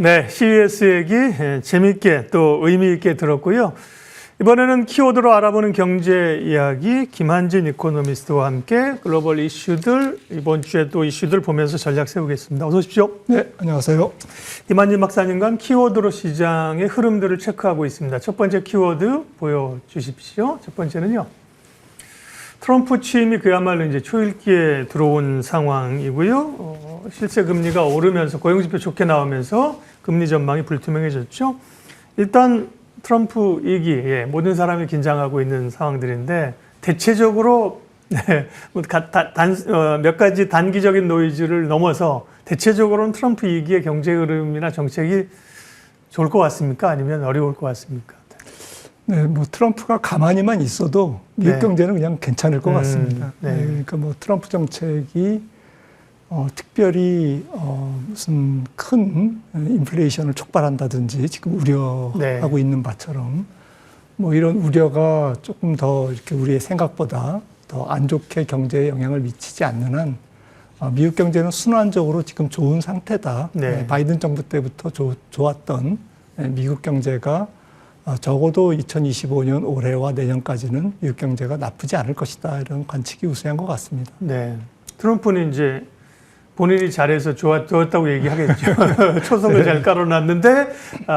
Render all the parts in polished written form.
네, CES 얘기 재미있게 또 의미 있게 들었고요. 이번에는 키워드로 알아보는 경제 이야기 김한진 이코노미스트와 함께 글로벌 이슈들, 이번 주에 또 이슈들 보면서 전략 세우겠습니다. 어서 오십시오. 네, 안녕하세요. 김한진 박사님과 키워드로 시장의 흐름들을 체크하고 있습니다. 첫 번째 키워드 보여주십시오. 첫 번째는요. 트럼프 취임이 그야말로 이제 초읽기에 들어온 상황이고요. 실제 금리가 오르면서 고용지표 좋게 나오면서 금리 전망이 불투명해졌죠. 일단 트럼프 2기, 모든 사람이 긴장하고 있는 상황들인데 대체적으로 몇 가지 단기적인 노이즈를 넘어서 대체적으로는 트럼프 2기의 경제 흐름이나 정책이 좋을 것 같습니까? 아니면 어려울 것 같습니까? 네, 뭐 트럼프가 가만히만 있어도 미국 경제는 그냥 괜찮을 것 같습니다. 네. 그러니까 뭐 트럼프 정책이 특별히 무슨 큰 인플레이션을 촉발한다든지 지금 우려하고 있는 바처럼 뭐 이런 우려가 조금 더 이렇게 우리의 생각보다 더 안 좋게 경제에 영향을 미치지 않는 한 미국 경제는 순환적으로 지금 좋은 상태다. 네. 바이든 정부 때부터 좋았던 미국 경제가 적어도 2025년 올해와 내년까지는 미국 경제가 나쁘지 않을 것이다. 이런 관측이 우세한 것 같습니다. 네. 트럼프는 이제 본인이 잘해서 좋았다고 얘기하겠죠. 초석을 잘 깔아놨는데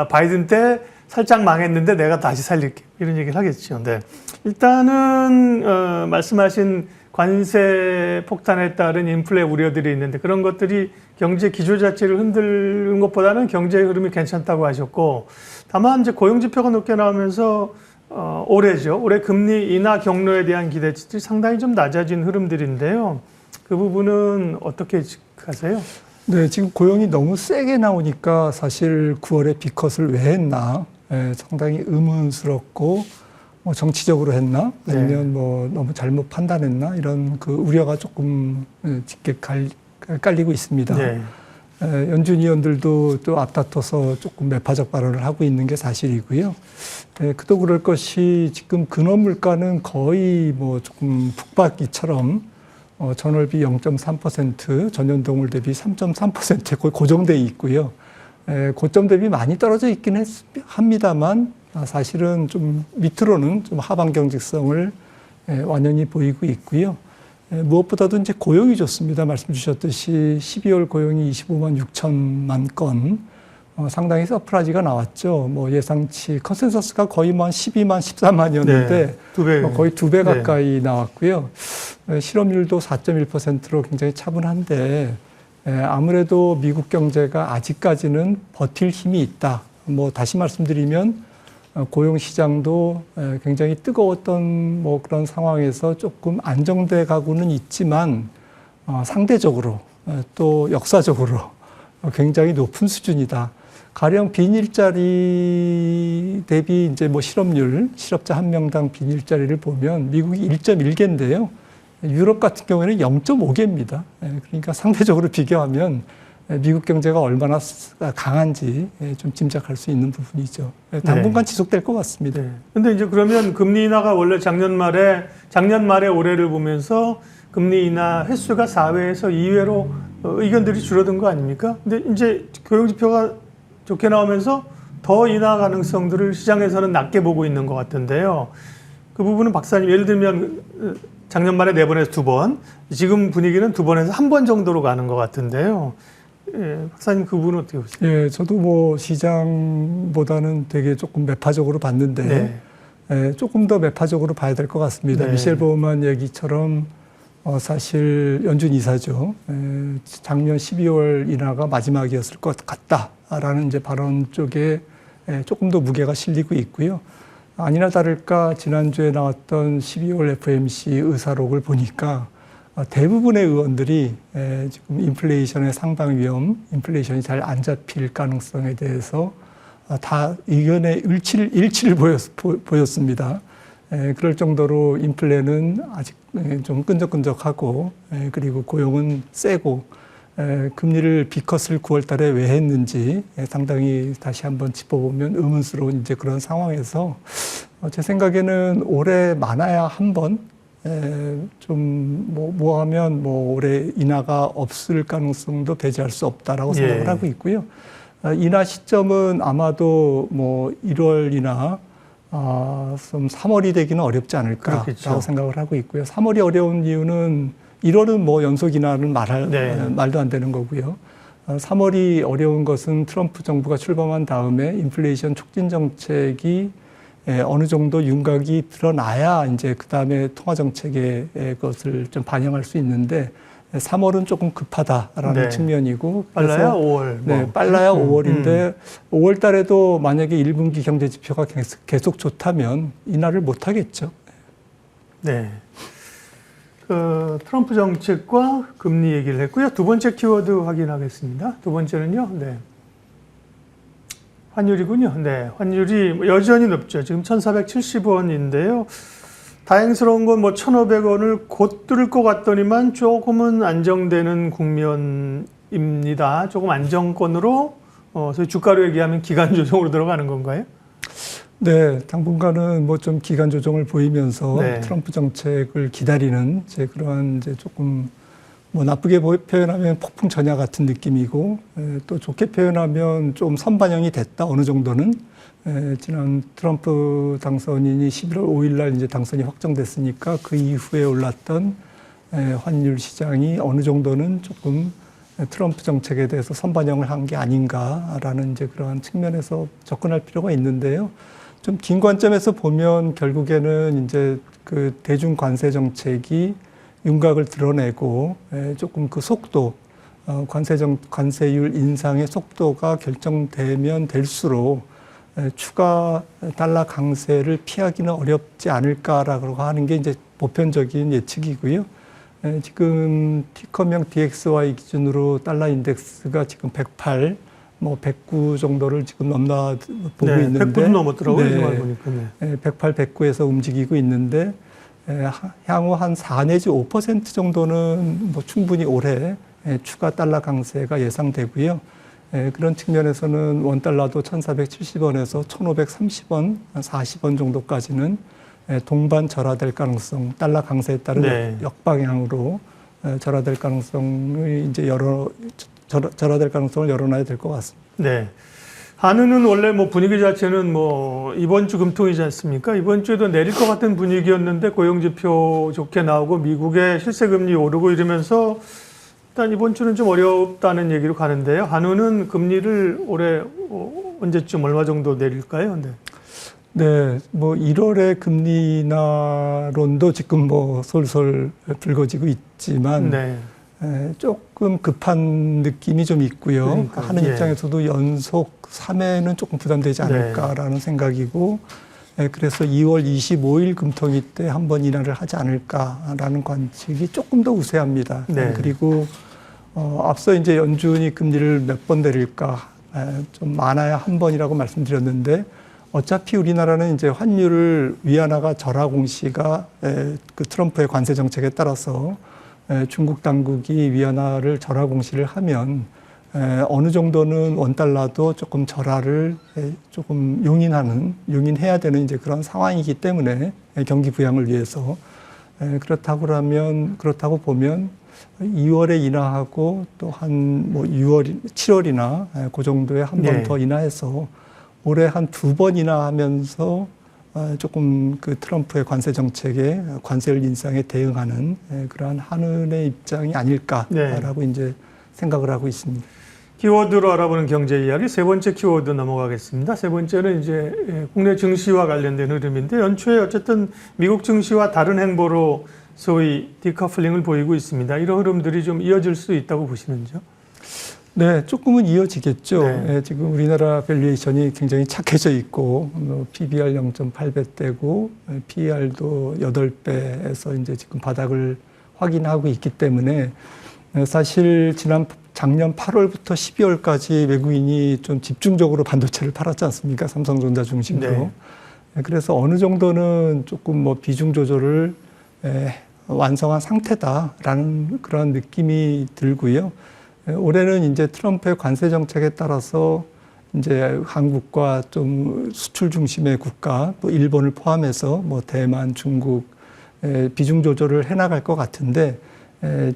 바이든 때 살짝 망했는데 내가 다시 살릴게. 이런 얘기를 하겠죠. 네. 일단은 말씀하신 관세 폭탄에 따른 인플레 우려들이 있는데 그런 것들이 경제 기조 자체를 흔드는 것보다는 경제의 흐름이 괜찮다고 하셨고 다만 이제 고용지표가 높게 나오면서 올해죠. 올해 금리 인하 경로에 대한 기대치들이 상당히 좀 낮아진 흐름들인데요. 그 부분은 어떻게 하세요? 네, 지금 고용이 너무 세게 나오니까 사실 9월에 비컷을 왜 했나 상당히 의문스럽고 뭐 정치적으로 했나 아니면 뭐 너무 잘못 판단했나 이런 그 우려가 조금 짙게 깔리고 있습니다. 네. 연준 위원들도 또 앞다퉈서 조금 매파적 발언을 하고 있는 게 사실이고요. 그도 그럴 것이 지금 근원 물가는 거의 뭐 조금 북받기처럼 전월비 0.3%, 전년동월 대비 3.3%에 거의 고정돼 있고요. 고점 대비 많이 떨어져 있긴 합니다만 사실은 좀 밑으로는 좀 하방 경직성을 완연히 보이고 있고요. 무엇보다도 이제 고용이 좋습니다. 말씀 주셨듯이 12월 고용이 25만 6천만 건, 상당히 서프라이즈가 나왔죠. 뭐 예상치 컨센서스가 거의 뭐 한 12만 13만이었는데 네, 두 배. 거의 2배 가까이 나왔고요. 실업률도 4.1%로 굉장히 차분한데 아무래도 미국 경제가 아직까지는 버틸 힘이 있다. 뭐 다시 말씀드리면 고용 시장도 굉장히 뜨거웠던 뭐 그런 상황에서 조금 안정돼 가고는 있지만 상대적으로 또 역사적으로 굉장히 높은 수준이다. 가령 빈일자리 대비 이제 뭐 실업률, 실업자 한 명당 빈일자리를 보면 미국이 1.1개인데요. 유럽 같은 경우에는 0.5개입니다. 그러니까 상대적으로 비교하면 미국 경제가 얼마나 강한지 좀 짐작할 수 있는 부분이죠. 당분간 지속될 것 같습니다. 근데 이제 그러면 금리 인하가 원래 작년 말에 올해를 보면서 금리 인하 횟수가 4회에서 2회로 의견들이 줄어든 거 아닙니까? 근데 이제 고용지표가 좋게 나오면서 더 인하 가능성들을 시장에서는 낮게 보고 있는 것 같은데요. 그 부분은 박사님, 예를 들면 작년 말에 4번에서 2번, 지금 분위기는 2번에서 1번 정도로 가는 것 같은데요. 박사님, 그 부분은 어떻게 보세요? 예, 저도 뭐 시장보다는 되게 조금 매파적으로 봤는데 조금 더 매파적으로 봐야 될 것 같습니다. 미셸 보우만 얘기처럼 사실 연준 이사죠. 작년 12월 인하가 마지막이었을 것 같다라는 이제 발언 쪽에 조금 더 무게가 실리고 있고요. 아니나 다를까 지난주에 나왔던 12월 FOMC 의사록을 보니까 대부분의 의원들이 지금 인플레이션의 상당 위험, 인플레이션이 잘 안 잡힐 가능성에 대해서 다 의견의 일치를 보였습니다. 그럴 정도로 인플레는 아직 좀 끈적끈적하고 그리고 고용은 세고 금리를 비컷을 9월 달에 왜 했는지 상당히 다시 한번 짚어보면 의문스러운 이제 그런 상황에서 제 생각에는 올해 많아야 한 번 좀 뭐 하면 뭐 올해 인하가 없을 가능성도 배제할 수 없다라고 생각을 하고 있고요. 인하 시점은 아마도 뭐 1월이나 좀 3월이 되기는 어렵지 않을까라고 그렇겠죠. 생각을 하고 있고요. 3월이 어려운 이유는 1월은 뭐 연속 인하는 네. 말도 안 되는 거고요. 3월이 어려운 것은 트럼프 정부가 출범한 다음에 인플레이션 촉진 정책이 어느 정도 윤곽이 드러나야 이제 그 다음에 통화 정책의 것을 좀 반영할 수 있는데 3월은 조금 급하다라는 네. 측면이고 빨라야 5월. 네, 빨라야 5월인데 5월 달에도 만약에 1분기 경제 지표가 계속 좋다면 인하를 못 하겠죠. 네. 그 트럼프 정책과 금리 얘기를 했고요. 두 번째 키워드 확인하겠습니다. 두 번째는요. 네. 환율이군요. 네. 환율이 여전히 높죠. 지금 1,470원인데요. 다행스러운 건 뭐 1,500원을 곧 뚫을 것 같더니만 조금은 안정되는 국면입니다. 조금 안정권으로 소위 주가로 얘기하면 기간 조정으로 들어가는 건가요? 네, 당분간은 뭐 좀 기간 조정을 보이면서 네. 트럼프 정책을 기다리는 그러한 조금 뭐 나쁘게 표현하면 폭풍 전야 같은 느낌이고 또 좋게 표현하면 좀 선반영이 됐다 어느 정도는 지난 트럼프 당선인이 11월 5일 날 이제 당선이 확정됐으니까 그 이후에 올랐던 환율 시장이 어느 정도는 조금 트럼프 정책에 대해서 선반영을 한 게 아닌가라는 이제 그러한 측면에서 접근할 필요가 있는데요. 좀 긴 관점에서 보면 결국에는 이제 그 대중 관세 정책이 윤곽을 드러내고 조금 그 속도, 관세율 인상의 속도가 결정되면 될수록 추가 달러 강세를 피하기는 어렵지 않을까라고 하는 게 이제 보편적인 예측이고요. 지금 T컴형 DXY 기준으로 달러 인덱스가 지금 108, 뭐 109 정도를 지금 넘나 보고 네, 있는데 109도 넘었더라고요. 네, 정말 보니까. 네. 108, 109에서 움직이고 있는데 향후 한 4 내지 5% 정도는 뭐 충분히 올해 추가 달러 강세가 예상되고요. 그런 측면에서는 원달러도 1,470원에서 1,530원, 40원 정도까지는 동반 절하될 가능성, 달러 강세에 따른 네. 역방향으로 절하될 가능성이 이제 절하될 가능성을 열어놔야 될 것 같습니다. 네. 한은은 원래 뭐 분위기 자체는 뭐 이번 주 금통이지 않습니까? 이번 주에도 내릴 것 같은 분위기였는데 고용지표 좋게 나오고 미국의 실세금리 오르고 이러면서 일단 이번 주는 좀 어렵다는 얘기로 가는데요. 한우는 금리를 올해 언제쯤 얼마 정도 내릴까요? 네. 네, 뭐 1월에 금리 인하론도 지금 뭐 솔솔 불거지고 있지만 네. 조금 급한 느낌이 좀 있고요. 그러니까요. 하는 예. 입장에서도 연속 3회는 조금 부담되지 않을까라는 생각이고 그래서 2월 25일 금통위 때 한번 인하를 하지 않을까라는 관측이 조금 더 우세합니다. 네. 그리고 앞서 이제 연준이 금리를 몇 번 내릴까 좀 많아야 한 번이라고 말씀드렸는데 어차피 우리나라는 이제 환율을 위안화가 절하 공시가 그 트럼프의 관세 정책에 따라서 중국 당국이 위안화를 절하 공시를 하면 어느 정도는 원달러도 조금 절하를 조금 용인해야 되는 이제 그런 상황이기 때문에 경기 부양을 위해서 그렇다고 보면 2월에 인하하고 또 한 뭐 7월이나 그 정도에 한 번 더 인하해서 올해 한 2번 인하하면서 조금 그 트럼프의 관세 정책에 관세율 인상에 대응하는 그러한 한은의 입장이 아닐까라고 이제 생각을 하고 있습니다. 키워드로 알아보는 경제 이야기 세 번째 키워드 넘어가겠습니다. 세 번째는 이제 국내 증시와 관련된 흐름인데 연초에 어쨌든 미국 증시와 다른 행보로 소위 디커플링을 보이고 있습니다. 이런 흐름들이 좀 이어질 수 있다고 보시는지요? 네, 조금은 이어지겠죠. 네. 지금 우리나라 밸류에이션이 굉장히 착해져 있고, PBR 0.8배대고, PER도 8배에서 이제 지금 바닥을 확인하고 있기 때문에 사실 작년 8월부터 12월까지 외국인이 좀 집중적으로 반도체를 팔았지 않습니까? 삼성전자 중심으로. 네. 그래서 어느 정도는 조금 뭐 비중 조절을 완성한 상태다라는 그런 느낌이 들고요. 올해는 이제 트럼프의 관세 정책에 따라서 이제 한국과 좀 수출 중심의 국가, 또 일본을 포함해서 뭐 대만, 중국 비중 조절을 해나갈 것 같은데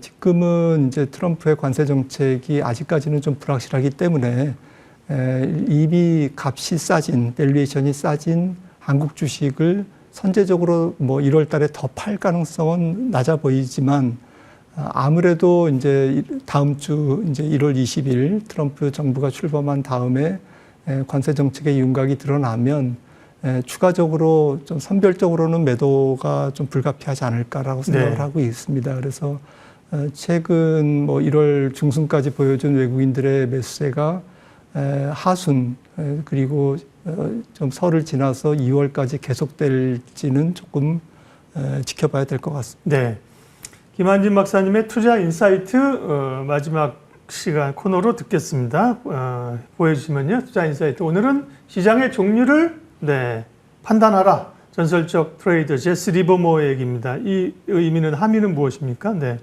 지금은 이제 트럼프의 관세 정책이 아직까지는 좀 불확실하기 때문에 이미 값이 싸진, 밸류에이션이 싸진 한국 주식을 선제적으로 뭐 1월 달에 더 팔 가능성은 낮아 보이지만 아무래도 이제 다음 주 이제 1월 20일 트럼프 정부가 출범한 다음에 관세 정책의 윤곽이 드러나면 추가적으로 좀 선별적으로는 매도가 좀 불가피하지 않을까라고 생각을 네. 하고 있습니다. 그래서 최근 뭐 1월 중순까지 보여준 외국인들의 매수세가 하순 그리고 좀 설을 지나서 2월까지 계속될지는 조금 지켜봐야 될 것 같습니다. 네. 김한진 박사님의 투자 인사이트 마지막 시간 코너로 듣겠습니다. 보여주시면요. 투자 인사이트. 오늘은 시장의 종류를 판단하라. 전설적 트레이더 제시 리버모어의 얘기입니다. 이 의미는 함의는 무엇입니까? 네.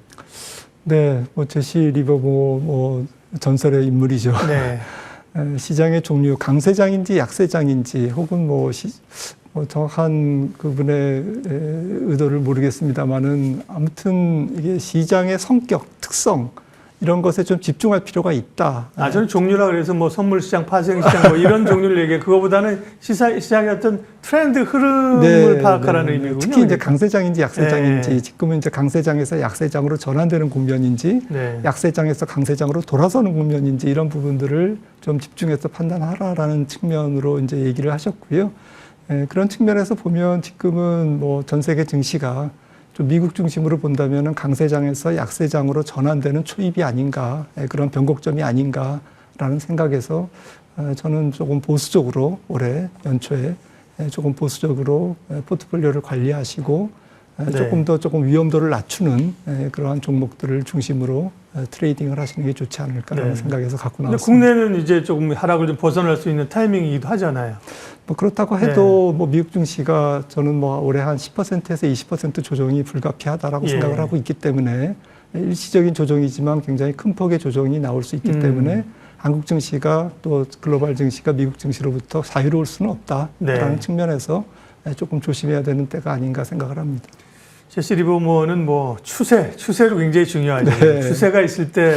네, 뭐 제시 리버모어 뭐 전설의 인물이죠. 네. 시장의 종류, 강세장인지 약세장인지 혹은 뭐 정확한 그분의 의도를 모르겠습니다만은 아무튼 이게 시장의 성격, 특성 이런 것에 좀 집중할 필요가 있다. 저는 종류라 그래서 뭐 선물시장, 파생시장 뭐 이런 종류를 얘기해. 그거보다는 시장의 어떤 트렌드 흐름을 파악하라는 의미군요. 특히 이제 강세장인지 약세장인지 지금은 이제 강세장에서 약세장으로 전환되는 국면인지 약세장에서 강세장으로 돌아서는 국면인지 이런 부분들을 좀 집중해서 판단하라라는 측면으로 이제 얘기를 하셨고요. 그런 측면에서 보면 지금은 뭐 전 세계 증시가 좀 미국 중심으로 본다면 강세장에서 약세장으로 전환되는 초입이 아닌가, 그런 변곡점이 아닌가라는 생각에서 저는 조금 보수적으로 올해 연초에 조금 보수적으로 포트폴리오를 관리하시고 조금 위험도를 낮추는 그러한 종목들을 중심으로 트레이딩을 하시는 게 좋지 않을까라는 생각에서 갖고 나왔습니다. 국내는 이제 조금 하락을 좀 벗어날 수 있는 타이밍이기도 하잖아요. 뭐 그렇다고 해도 뭐 미국 증시가 저는 뭐 올해 한 10%에서 20% 조정이 불가피하다라고 생각을 하고 있기 때문에 일시적인 조정이지만 굉장히 큰 폭의 조정이 나올 수 있기 때문에 한국 증시가 또 글로벌 증시가 미국 증시로부터 자유로울 수는 없다라는 측면에서 조금 조심해야 되는 때가 아닌가 생각을 합니다. 제시 리버모어는 뭐 추세로 굉장히 중요하죠. 추세가 있을 때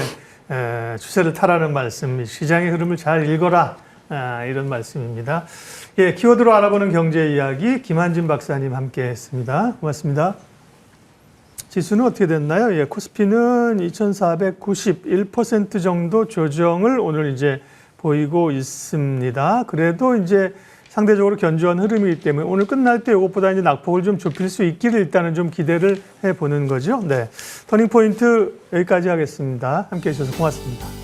추세를 타라는 말씀, 시장의 흐름을 잘 읽어라 이런 말씀입니다. 예, 키워드로 알아보는 경제 이야기 김한진 박사님 함께했습니다. 고맙습니다. 지수는 어떻게 됐나요? 예, 코스피는 2,491% 정도 조정을 오늘 이제 보이고 있습니다. 그래도 이제 상대적으로 견조한 흐름이기 때문에 오늘 끝날 때 이것보다 이제 낙폭을 좀 좁힐 수 있기를 일단은 좀 기대를 해보는 거죠. 네. 터닝 포인트 여기까지 하겠습니다. 함께 해주셔서 고맙습니다.